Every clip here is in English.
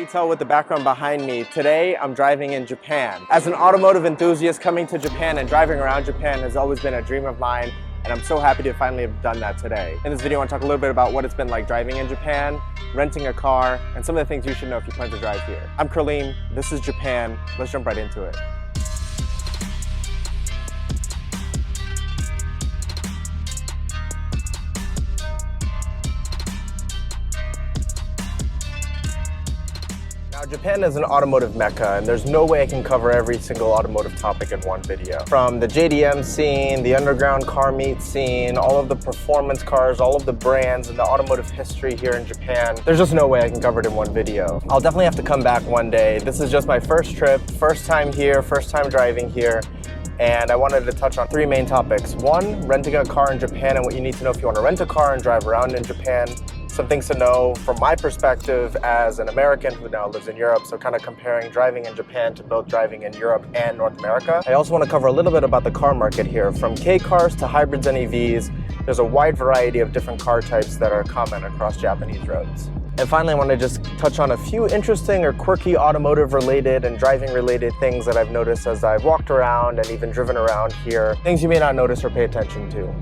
already tell with the background behind me, today I'm driving in Japan. As an automotive enthusiast, coming to Japan and driving around Japan has always been a dream of mine, and I'm so happy to finally have done that today. In this video, I want to talk a little bit about what it's been like driving in Japan, renting a car, and some of the things you should know if you plan to drive here. I'm Kurleem, this is Japan. Let's jump right into it. Now, Japan is an automotive mecca, and there's no way I can cover every single automotive topic in one video. From the JDM scene, the underground car meet scene, all of the performance cars, all of the brands, and the automotive history here in Japan, there's just no way I can cover it in one video. I'll definitely have to come back one day. This is just my first trip, first time here, first time driving here, and I wanted to touch on three main topics. One, renting a car in Japan and what you need to know if you want to rent a car and drive around in Japan. Some things to know from my perspective as an American who now lives in Europe, so kind of comparing driving in Japan to both driving in Europe and North America. I also want to cover a little bit about the car market here. From K cars to hybrids and EVs, there's a wide variety of different car types that are common across Japanese roads. And finally, I want to just touch on a few interesting or quirky automotive related and driving related things that I've noticed as I've walked around and even driven around here. Things you may not notice or pay attention to.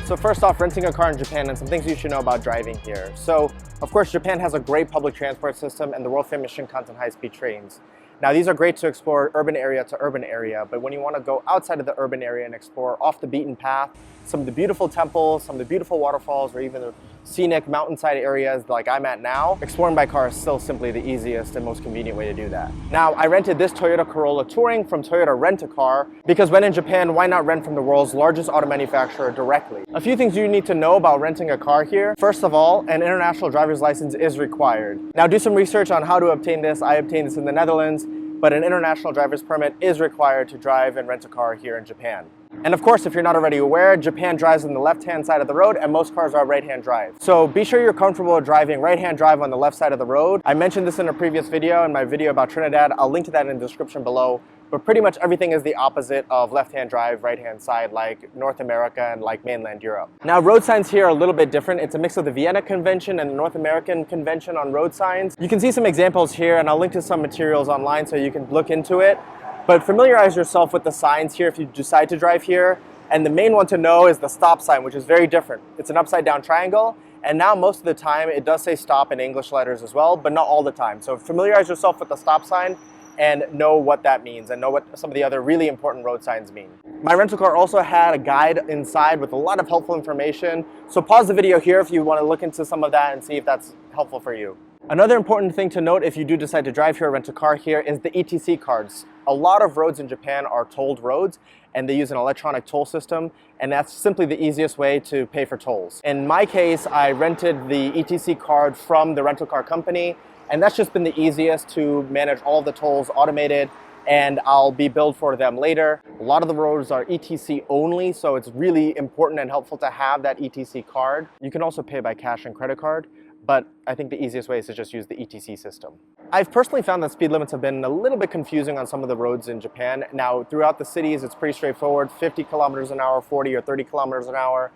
So first off, renting a car in Japan and some things you should know about driving here. So, of course, Japan has a great public transport system and the world-famous Shinkansen high-speed trains. Now, these are great to explore urban area to urban area, but when you want to go outside of the urban area and explore off the beaten path, some of the beautiful temples, some of the beautiful waterfalls, or even the scenic mountainside areas like I'm at now, exploring by car is still simply the easiest and most convenient way to do that. Now, I rented this Toyota Corolla Touring from Toyota Rent-A-Car because when in Japan, why not rent from the world's largest auto manufacturer directly? A few things you need to know about renting a car here. First of all, an international driver's license is required. Now, do some research on how to obtain this. I obtained this in the Netherlands, but an international driver's permit is required to drive and rent a car here in Japan. And of course, if you're not already aware, Japan drives on the left-hand side of the road and most cars are right-hand drive. So be sure you're comfortable driving right-hand drive on the left side of the road. I mentioned this in a previous video, in my video about Trinidad. I'll link to that in the description below. But pretty much everything is the opposite of left-hand drive, right-hand side, like North America and like mainland Europe. Now, road signs here are a little bit different. It's a mix of the Vienna Convention and the North American Convention on road signs. You can see some examples here, and I'll link to some materials online so you can look into it. But familiarize yourself with the signs here if you decide to drive here. And the main one to know is the stop sign, which is very different. It's an upside down triangle. And now most of the time it does say stop in English letters as well, but not all the time. So familiarize yourself with the stop sign and know what that means and know what some of the other really important road signs mean. My rental car also had a guide inside with a lot of helpful information. So pause the video here if you want to look into some of that and see if that's helpful for you. Another important thing to note if you do decide to drive here or rent a car here is the ETC cards. A lot of roads in Japan are tolled roads and they use an electronic toll system, and that's simply the easiest way to pay for tolls. In my case, I rented the ETC card from the rental car company, and that's just been the easiest to manage all of the tolls automated, and I'll be billed for them later. A lot of the roads are ETC only, so it's really important and helpful to have that ETC card. You can also pay by cash and credit card, but I think the easiest way is to just use the ETC system. I've personally found that speed limits have been a little bit confusing on some of the roads in Japan. Now, throughout the cities, it's pretty straightforward, 50 kilometers an hour, 40 or 30 kilometers an hour.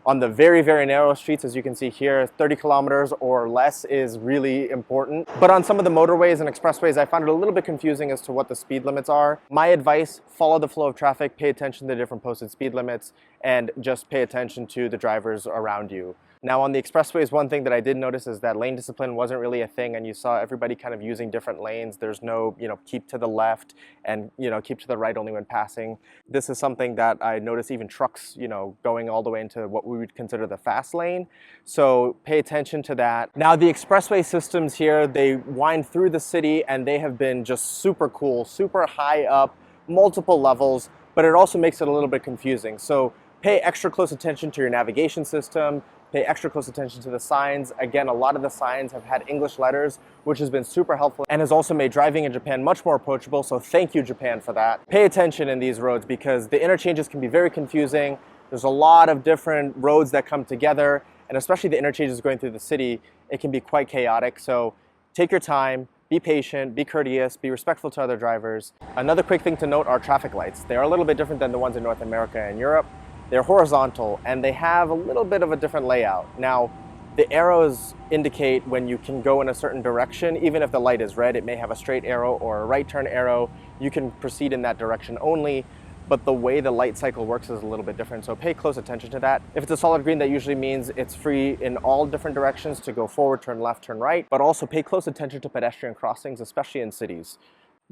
On the very, very narrow streets, as you can see here, 30 kilometers or less is really important. But on some of the motorways and expressways, I found it a little bit confusing as to what the speed limits are. My advice, follow the flow of traffic, pay attention to the different posted speed limits, and just pay attention to the drivers around you. Now, on the expressways, one thing that I did notice is that lane discipline wasn't really a thing, and you saw everybody kind of using different lanes. There's no, keep to the left and, keep to the right only when passing. This is something that I noticed even trucks, going all the way into what we would consider the fast lane. So pay attention to that. Now, the expressway systems here, they wind through the city and they have been just super cool, super high up, multiple levels, but it also makes it a little bit confusing. So pay extra close attention to your navigation system. Pay extra close attention to the signs. Again, a lot of the signs have had English letters, which has been super helpful and has also made driving in Japan much more approachable, so thank you, Japan, for that. Pay attention in these roads because the interchanges can be very confusing. There's a lot of different roads that come together, and especially the interchanges going through the city, it can be quite chaotic, so take your time, be patient, be courteous, be respectful to other drivers. Another quick thing to note are traffic lights. They are a little bit different than the ones in North America and Europe. They're horizontal and they have a little bit of a different layout. Now, the arrows indicate when you can go in a certain direction. Even if the light is red, it may have a straight arrow or a right turn arrow. You can proceed in that direction only, but the way the light cycle works is a little bit different, so pay close attention to that. If it's a solid green, that usually means it's free in all different directions to go forward, turn left, turn right, but also pay close attention to pedestrian crossings, especially in cities.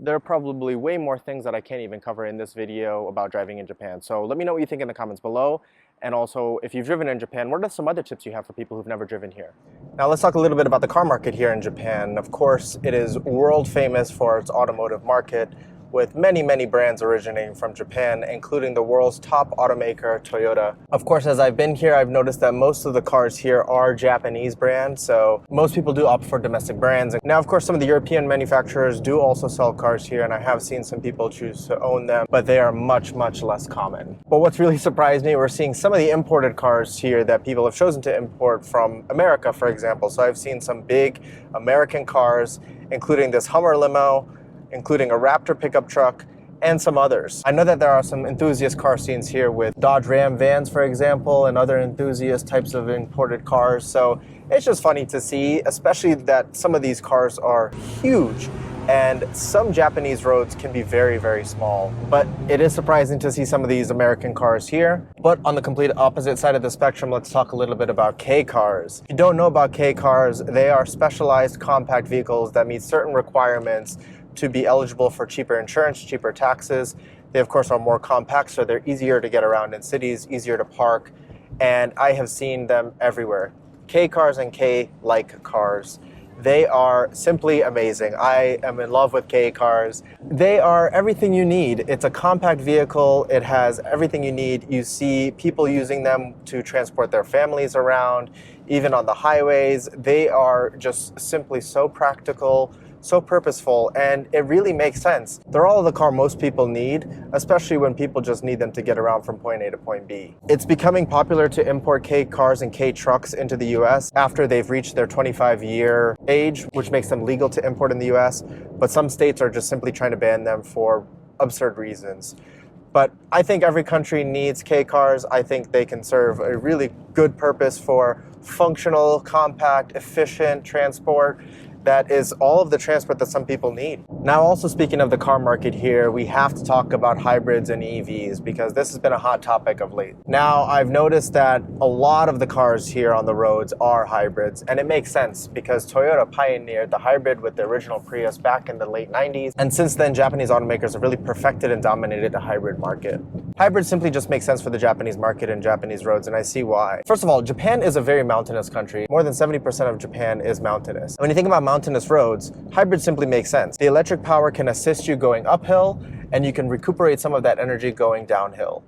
There are probably way more things that I can't even cover in this video about driving in Japan. So let me know what you think in the comments below. And also, if you've driven in Japan, what are some other tips you have for people who've never driven here? Now let's talk a little bit about the car market here in Japan. Of course, it is world famous for its automotive market, with many, many brands originating from Japan, including the world's top automaker, Toyota. Of course, as I've been here, I've noticed that most of the cars here are Japanese brands, so most people do opt for domestic brands. Now, of course, some of the European manufacturers do also sell cars here, and I have seen some people choose to own them, but they are much, much less common. But what's really surprised me, we're seeing some of the imported cars here that people have chosen to import from America, for example. So I've seen some big American cars, including this Hummer limo, including a Raptor pickup truck, and some others. I know that there are some enthusiast car scenes here with Dodge Ram vans, for example, and other enthusiast types of imported cars. So it's just funny to see, especially that some of these cars are huge, and some Japanese roads can be very, very small. But it is surprising to see some of these American cars here. But on the complete opposite side of the spectrum, let's talk a little bit about K cars. If you don't know about K cars, they are specialized compact vehicles that meet certain requirements to be eligible for cheaper insurance, cheaper taxes. They of course are more compact, so they're easier to get around in cities, easier to park, and I have seen them everywhere. K cars and K-like cars. They are simply amazing. I am in love with K cars. They are everything you need. It's a compact vehicle. It has everything you need. You see people using them to transport their families around, even on the highways. They are just simply so practical, so purposeful, and it really makes sense. They're all the car most people need, especially when people just need them to get around from point A to point B. It's becoming popular to import K cars and K trucks into the US after they've reached their 25-year age, which makes them legal to import in the US, but some states are just simply trying to ban them for absurd reasons. But I think every country needs K cars. I think they can serve a really good purpose for functional, compact, efficient transport. That is all of the transport that some people need. Now, also speaking of the car market here, we have to talk about hybrids and EVs because this has been a hot topic of late. Now, I've noticed that a lot of the cars here on the roads are hybrids, and it makes sense because Toyota pioneered the hybrid with the original Prius back in the late 90s, and since then, Japanese automakers have really perfected and dominated the hybrid market. Hybrids simply just make sense for the Japanese market and Japanese roads, and I see why. First of all, Japan is a very mountainous country. More than 70% of Japan is mountainous. When you think about mountainous roads, hybrids simply make sense. The electric power can assist you going uphill, and you can recuperate some of that energy going downhill.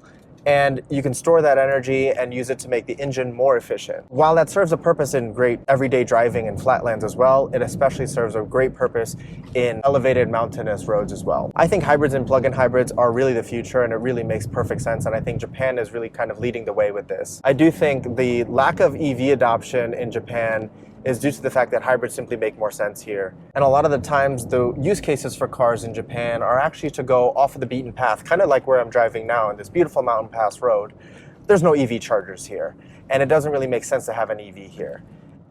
And you can store that energy and use it to make the engine more efficient. While that serves a purpose in great everyday driving in flatlands as well, it especially serves a great purpose in elevated mountainous roads as well. I think hybrids and plug-in hybrids are really the future, and it really makes perfect sense, and I think Japan is really kind of leading the way with this. I do think the lack of EV adoption in Japan is due to the fact that hybrids simply make more sense here. And a lot of the times, the use cases for cars in Japan are actually to go off of the beaten path, kind of like where I'm driving now in this beautiful mountain pass road. There's no EV chargers here, and it doesn't really make sense to have an EV here.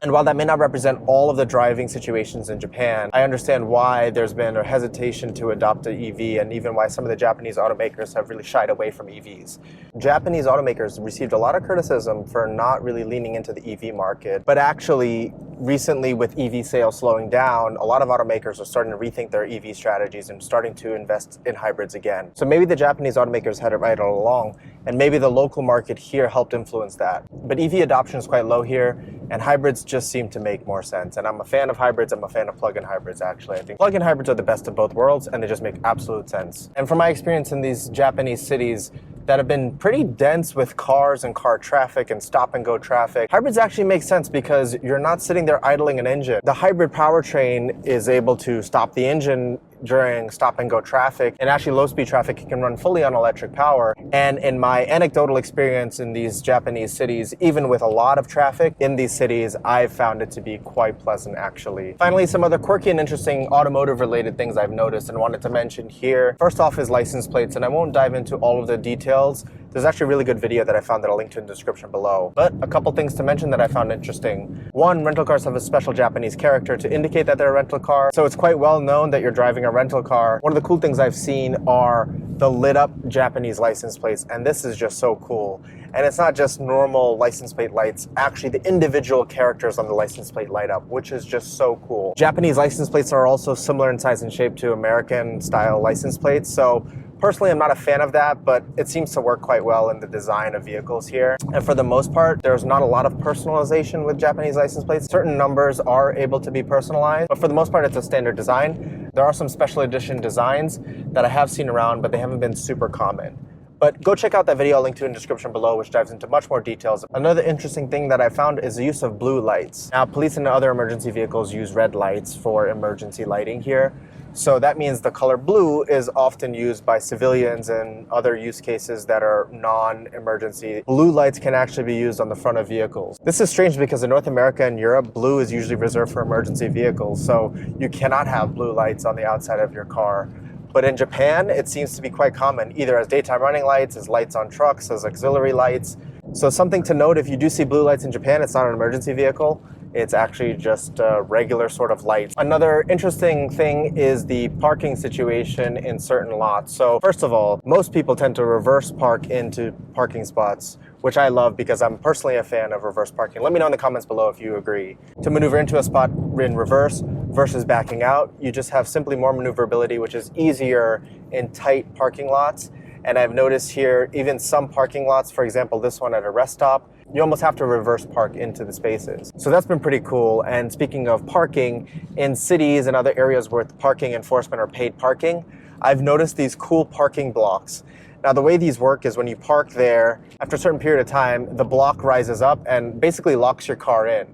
And while that may not represent all of the driving situations in Japan, I understand why there's been a hesitation to adopt an EV, and even why some of the Japanese automakers have really shied away from EVs. Japanese automakers received a lot of criticism for not really leaning into the EV market, but actually recently with EV sales slowing down, a lot of automakers are starting to rethink their EV strategies and starting to invest in hybrids again. So maybe the Japanese automakers had it right all along, and maybe the local market here helped influence that. But EV adoption is quite low here, and hybrids just seem to make more sense. And I'm a fan of hybrids, I'm a fan of plug-in hybrids actually. I think plug-in hybrids are the best of both worlds, and they just make absolute sense. And from my experience in these Japanese cities that have been pretty dense with cars and car traffic and stop and go traffic, hybrids actually make sense because you're not sitting there idling an engine. The hybrid powertrain is able to stop the engine during stop and go traffic, and actually low speed traffic it can run fully on electric power. And in my anecdotal experience in these Japanese cities, even with a lot of traffic in these cities, I've found it to be quite pleasant actually. Finally, some other quirky and interesting automotive related things I've noticed and wanted to mention here. First off is license plates, and I won't dive into all of the details, There's actually a really good video that I found that I'll link to in the description below. But a couple things to mention that I found interesting. One, rental cars have a special Japanese character to indicate that they're a rental car. So it's quite well known that you're driving a rental car. One of the cool things I've seen are the lit up Japanese license plates, and this is just so cool. And it's not just normal license plate lights, actually the individual characters on the license plate light up, which is just so cool. Japanese license plates are also similar in size and shape to American style license plates. So personally, I'm not a fan of that, but it seems to work quite well in the design of vehicles here. And for the most part, there's not a lot of personalization with Japanese license plates. Certain numbers are able to be personalized, but for the most part, it's a standard design. There are some special edition designs that I have seen around, but they haven't been super common. But go check out that video I'll link to in the description below, which dives into much more details. Another interesting thing that I found is the use of blue lights. Now, police and other emergency vehicles use red lights for emergency lighting here. So that means the color blue is often used by civilians and other use cases that are non-emergency. Blue lights can actually be used on the front of vehicles. This is strange because in North America and Europe, blue is usually reserved for emergency vehicles. So you cannot have blue lights on the outside of your car. But in Japan, it seems to be quite common, either as daytime running lights, as lights on trucks, as auxiliary lights. So something to note, if you do see blue lights in Japan, it's not an emergency vehicle. It's actually just a regular sort of light. Another interesting thing is the parking situation in certain lots. So first of all, most people tend to reverse park into parking spots, which I love because I'm personally a fan of reverse parking. Let me know in the comments below if you agree. To maneuver into a spot in reverse versus backing out, you just have simply more maneuverability, which is easier in tight parking lots. And I've noticed here, even some parking lots, for example, this one at a rest stop, you almost have to reverse park into the spaces. So that's been pretty cool. And speaking of parking, in cities and other areas where parking enforcement or paid parking, I've noticed these cool parking blocks. Now, the way these work is when you park there, after a certain period of time, the block rises up and basically locks your car in.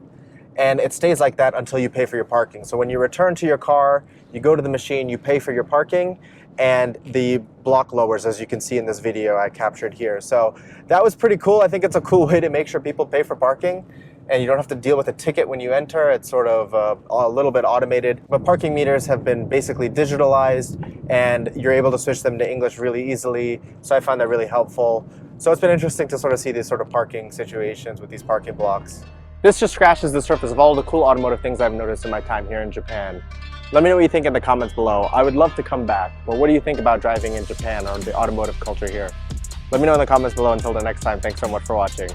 And it stays like that until you pay for your parking. So when you return to your car, you go to the machine, you pay for your parking, and the block lowers, as you can see in this video I captured here. So that was pretty cool. I think it's a cool way to make sure people pay for parking, and you don't have to deal with a ticket when you enter. It's sort of a little bit automated. But parking meters have been basically digitalized, and you're able to switch them to English really easily. So I found that really helpful. So it's been interesting to sort of see these sort of parking situations with these parking blocks. This just scratches the surface of all the cool automotive things I've noticed in my time here in Japan. Let me know what you think in the comments below. I would love to come back. But what do you think about driving in Japan or the automotive culture here? Let me know in the comments below. Until the next time, thanks so much for watching.